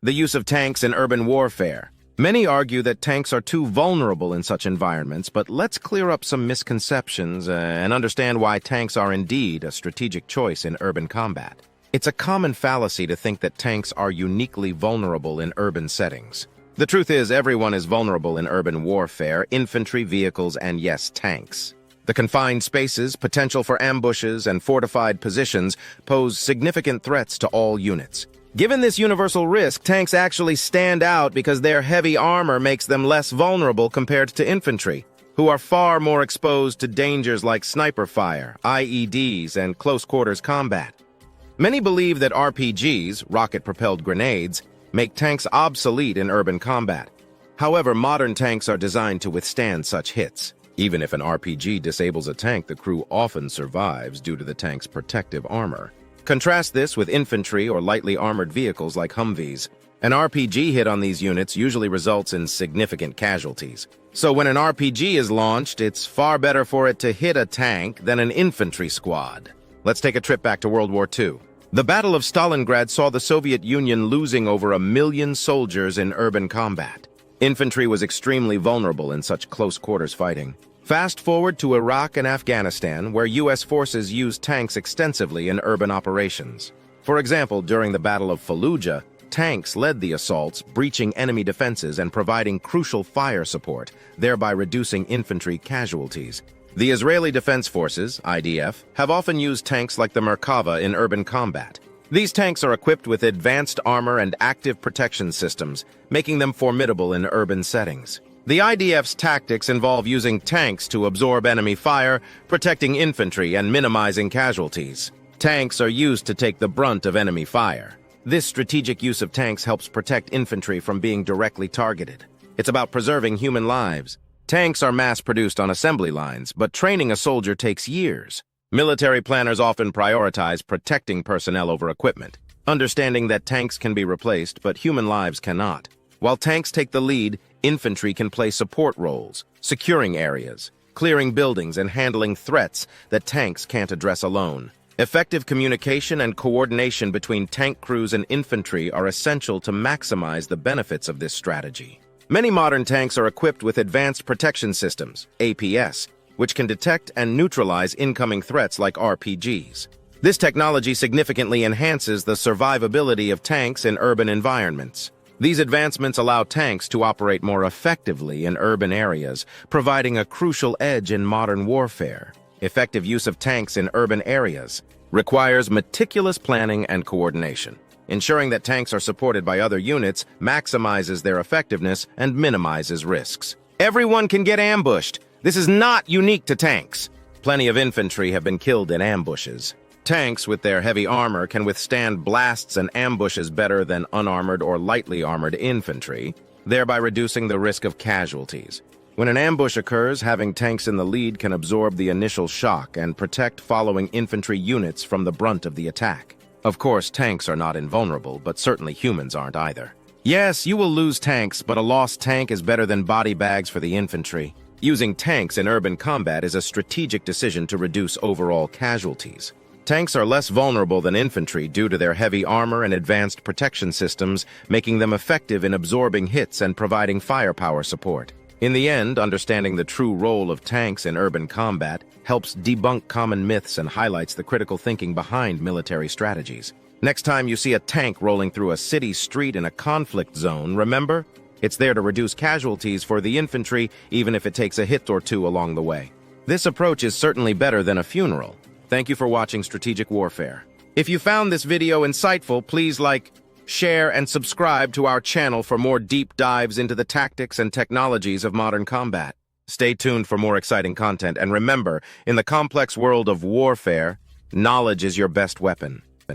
The use of tanks in urban warfare. Many argue that tanks are too vulnerable in such environments, but let's clear up some misconceptions and understand why tanks are indeed a strategic choice in urban combat. It's a common fallacy to think that tanks are uniquely vulnerable in urban settings. The truth is, everyone is vulnerable in urban warfare, infantry, vehicles, and yes, tanks. The confined spaces, potential for ambushes, and fortified positions pose significant threats to all units. Given this universal risk, tanks actually stand out because their heavy armor makes them less vulnerable compared to infantry, who are far more exposed to dangers like sniper fire, IEDs, and close-quarters combat. Many believe that RPGs, rocket-propelled grenades, make tanks obsolete in urban combat. However, modern tanks are designed to withstand such hits. Even if an RPG disables a tank, the crew often survives due to the tank's protective armor. Contrast this with infantry or lightly armored vehicles like Humvees. An RPG hit on these units usually results in significant casualties. So when an RPG is launched, it's far better for it to hit a tank than an infantry squad. Let's take a trip back to World War II. The Battle of Stalingrad saw the Soviet Union losing over 1 million soldiers in urban combat. Infantry was extremely vulnerable in such close-quarters fighting. Fast forward to Iraq and Afghanistan, where U.S. forces used tanks extensively in urban operations. For example, during the Battle of Fallujah, tanks led the assaults, breaching enemy defenses and providing crucial fire support, thereby reducing infantry casualties. The Israeli Defense Forces, IDF, have often used tanks like the Merkava in urban combat. These tanks are equipped with advanced armor and active protection systems, making them formidable in urban settings. The IDF's tactics involve using tanks to absorb enemy fire, protecting infantry and minimizing casualties. Tanks are used to take the brunt of enemy fire. This strategic use of tanks helps protect infantry from being directly targeted. It's about preserving human lives. Tanks are mass-produced on assembly lines, but training a soldier takes years. Military planners often prioritize protecting personnel over equipment, understanding that tanks can be replaced, but human lives cannot. While tanks take the lead, infantry can play support roles, securing areas, clearing buildings, and handling threats that tanks can't address alone. Effective communication and coordination between tank crews and infantry are essential to maximize the benefits of this strategy. Many modern tanks are equipped with advanced protection systems, APS, which can detect and neutralize incoming threats like RPGs. This technology significantly enhances the survivability of tanks in urban environments. These advancements allow tanks to operate more effectively in urban areas, providing a crucial edge in modern warfare. Effective use of tanks in urban areas requires meticulous planning and coordination. Ensuring that tanks are supported by other units maximizes their effectiveness and minimizes risks. Everyone can get ambushed. This is not unique to tanks. Plenty of infantry have been killed in ambushes. Tanks with their heavy armor can withstand blasts and ambushes better than unarmored or lightly armored infantry, thereby reducing the risk of casualties. When an ambush occurs, having tanks in the lead can absorb the initial shock and protect following infantry units from the brunt of the attack. Of course, tanks are not invulnerable, but certainly humans aren't either. Yes, you will lose tanks, but a lost tank is better than body bags for the infantry. Using tanks in urban combat is a strategic decision to reduce overall casualties. Tanks are less vulnerable than infantry due to their heavy armor and advanced protection systems, making them effective in absorbing hits and providing firepower support. In the end, understanding the true role of tanks in urban combat helps debunk common myths and highlights the critical thinking behind military strategies. Next time you see a tank rolling through a city street in a conflict zone, remember, it's there to reduce casualties for the infantry, even if it takes a hit or two along the way. This approach is certainly better than a funeral. Thank you for watching Strategic Warfare. If you found this video insightful, please like, share, and subscribe to our channel for more deep dives into the tactics and technologies of modern combat. Stay tuned for more exciting content, and remember, in the complex world of warfare, knowledge is your best weapon.